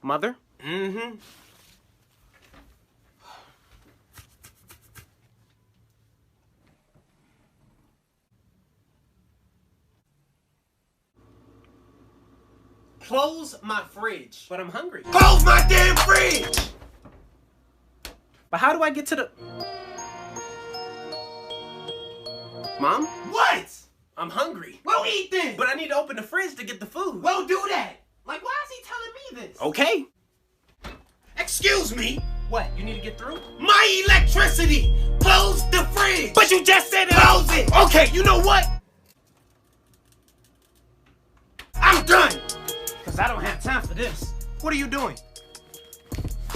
Mother? Mm-hmm. Close my fridge. But I'm hungry. Close my damn fridge! But how do I get to the... Mom? What? I'm hungry. Well, eat then. But I need to open the fridge to get the food. Well, do that. Like, why is he telling me this? Okay. Excuse me. What, you need to get through? My electricity. Close the fridge. But you just said it. Close it. Okay, you know what? I'm done. Because I don't have time for this. What are you doing?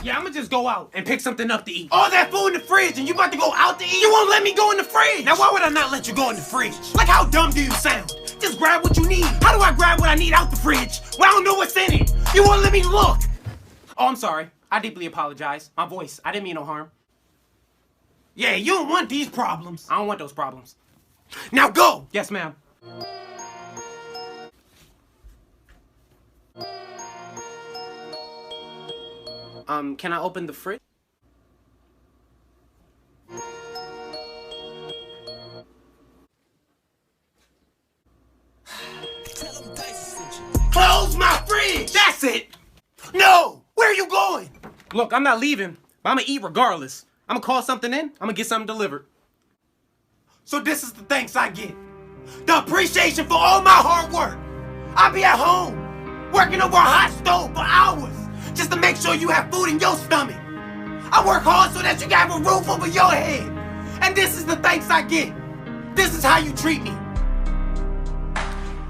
Yeah, I'm gonna just go out and pick something up to eat. All that food in the fridge and you about to go out to eat? You won't let me go in the fridge. Now, why would I not let you go in the fridge? Like, how dumb do you sound? Just grab what you need. How do I grab what I need out the fridge? Well, I don't know what's in it. You won't let me look. Oh, I'm sorry. I deeply apologize. My voice. I didn't mean no harm. Yeah, you don't want these problems. I don't want those problems. Now go. Yes, ma'am. Can I open the fridge? Close my fridge. That's it. No. Where are you going? Look, I'm not leaving, but I'm gonna eat regardless. I'm gonna call something in. I'm gonna get something delivered. So this is the thanks I get. The appreciation for all my hard work. I'll be at home, working over a hot stove for hours, just to make sure you have food in your stomach. I work hard so that you can have a roof over your head. And this is the thanks I get. This is how you treat me.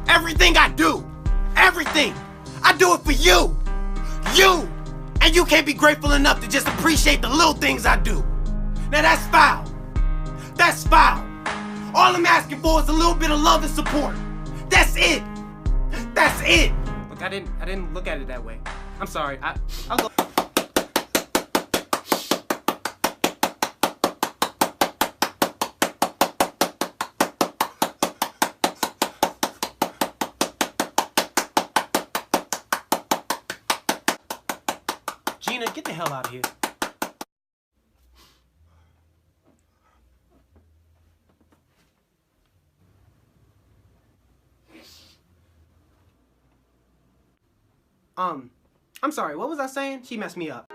Everything I do, everything, I do it for you. You. And you can't be grateful enough to just appreciate the little things I do. Now that's foul. That's foul. All I'm asking for is a little bit of love and support. That's it. That's it. Look, I didn't look at it that way. I'm sorry. I'll go. Gina, get the hell out of here. I'm sorry, what was I saying? She messed me up.